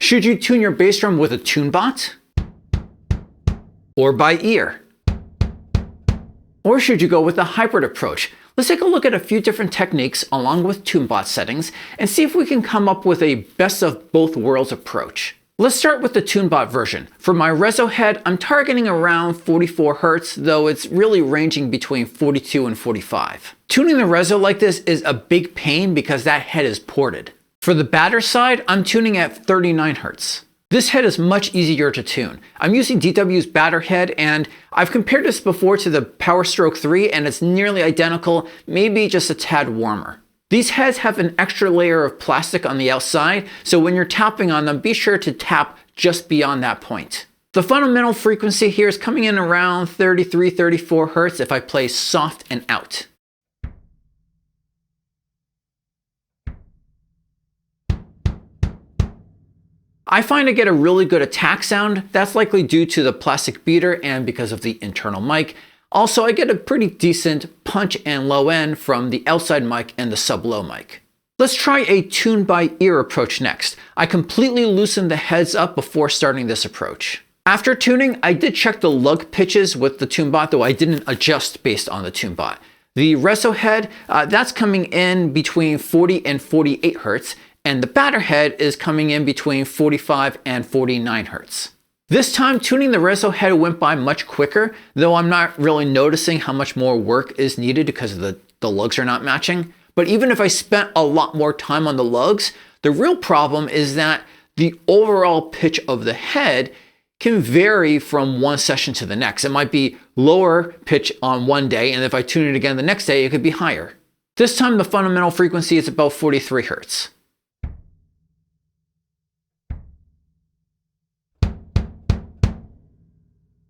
Should you tune your bass drum with a tunebot? Or by ear? Or should you go with a hybrid approach? Let's take a look at a few different techniques along with tunebot settings and see if we can come up with a best of both worlds approach. Let's start with the tunebot version. For my reso head, I'm targeting around 44 Hz, though it's really ranging between 42 and 45. Tuning the reso like this is a big pain because that head is ported. For the batter side, I'm tuning at 39 Hz. This head is much easier to tune. I'm using DW's batter head, and I've compared this before to the Power Stroke 3, and it's nearly identical, maybe just a tad warmer. These heads have an extra layer of plastic on the outside, so when you're tapping on them, be sure to tap just beyond that point. The fundamental frequency here is coming in around 33-34 Hz if I play soft and out. I find I get a really good attack sound. That's likely due to the plastic beater and because of the internal mic. Also, I get a pretty decent punch and low end from the outside mic and the sub-low mic. Let's try a tune by ear approach next. I completely loosened the heads up before starting this approach. After tuning, I did check the lug pitches with the tunebot, though I didn't adjust based on the tunebot. The reso head, that's coming in between 40 and 48 Hz. And the batter head is coming in between 45 and 49 Hz. This time, tuning the reso head went by much quicker, though I'm not really noticing how much more work is needed because the lugs are not matching. But even if I spent a lot more time on the lugs, the real problem is that the overall pitch of the head can vary from one session to the next. It might be lower pitch on one day, and if I tune it again the next day, it could be higher. This time, the fundamental frequency is about 43 Hz.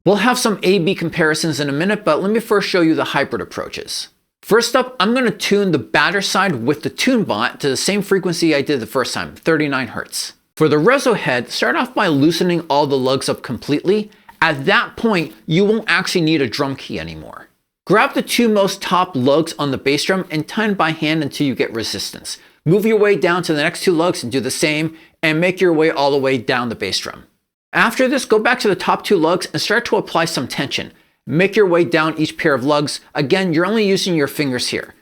We'll have some A-B comparisons in a minute, but let me first show you the hybrid approaches. First up, I'm going to tune the batter side with the tunebot to the same frequency I did the first time, 39 Hz. For the reso head, start off by loosening all the lugs up completely. At that point, you won't actually need a drum key anymore. Grab the two most top lugs on the bass drum and tune by hand until you get resistance. Move your way down to the next two lugs and do the same, and make your way all the way down the bass drum. After this, go back to the top two lugs and start to apply some tension. Make your way down each pair of lugs. Again, you're only using your fingers here.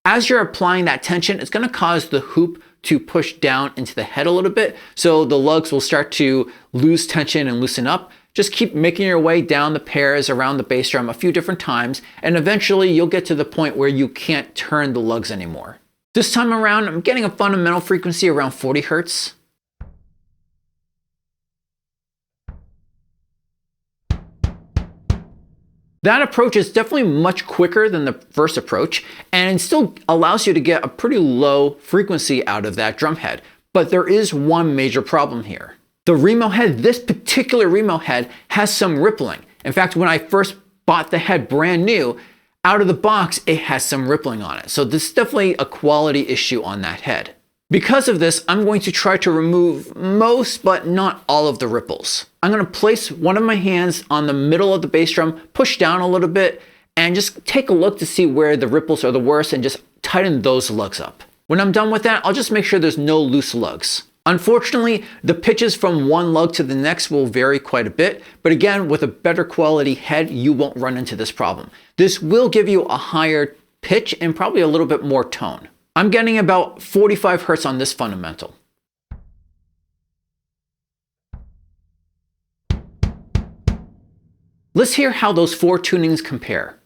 As you're applying that tension, it's going to cause the hoop to push down into the head a little bit, so the lugs will start to lose tension and loosen up. Just keep making your way down the pairs around the bass drum a few different times, and eventually you'll get to the point where you can't turn the lugs anymore. This time around, I'm getting a fundamental frequency around 40 Hz. That approach is definitely much quicker than the first approach, and it still allows you to get a pretty low frequency out of that drum head. But there is one major problem here. The Remo head, this particular Remo head, has some rippling. In fact, when I first bought the head brand new, out of the box, it has some rippling on it. So this is definitely a quality issue on that head. Because of this, I'm going to try to remove most, but not all of the ripples. I'm going to place one of my hands on the middle of the bass drum, push down a little bit, and just take a look to see where the ripples are the worst and just tighten those lugs up. When I'm done with that, I'll just make sure there's no loose lugs. Unfortunately, the pitches from one lug to the next will vary quite a bit, but again, with a better quality head, you won't run into this problem. This will give you a higher pitch and probably a little bit more tone. I'm getting about 45 Hz on this fundamental. Let's hear how those four tunings compare.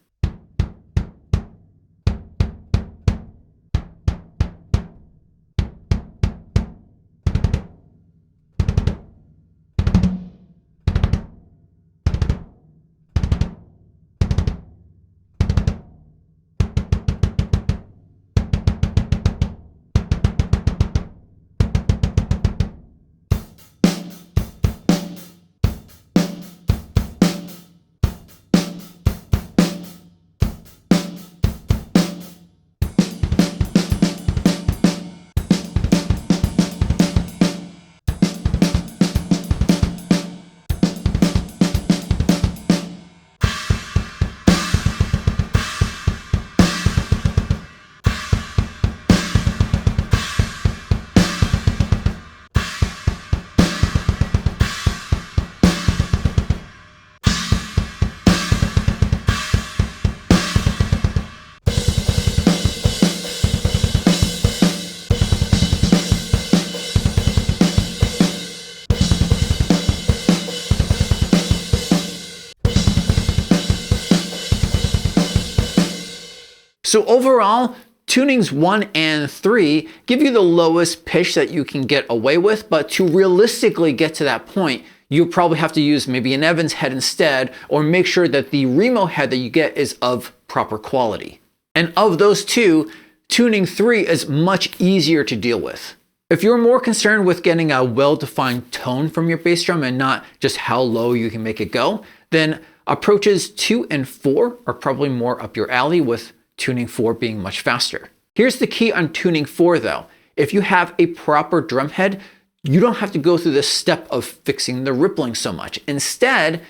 So overall, tunings 1 and 3 give you the lowest pitch that you can get away with, but to realistically get to that point, you probably have to use maybe an Evans head instead, or make sure that the Remo head that you get is of proper quality. And of those two, tuning 3 is much easier to deal with. If you're more concerned with getting a well-defined tone from your bass drum and not just how low you can make it go, then approaches 2 and 4 are probably more up your alley, with tuning 4 being much faster. Here's the key on tuning 4 though. If you have a proper drum head, you don't have to go through the step of fixing the rippling so much. Instead,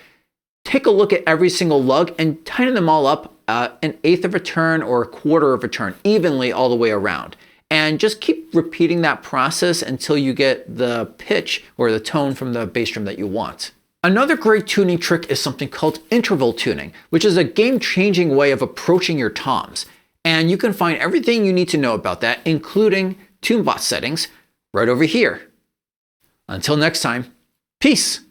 take a look at every single lug and tighten them all up an eighth of a turn or a quarter of a turn, evenly all the way around. And just keep repeating that process until you get the pitch or the tone from the bass drum that you want. Another great tuning trick is something called interval tuning, which is a game-changing way of approaching your toms. And you can find everything you need to know about that, including tunebot settings, right over here. Until next time, peace.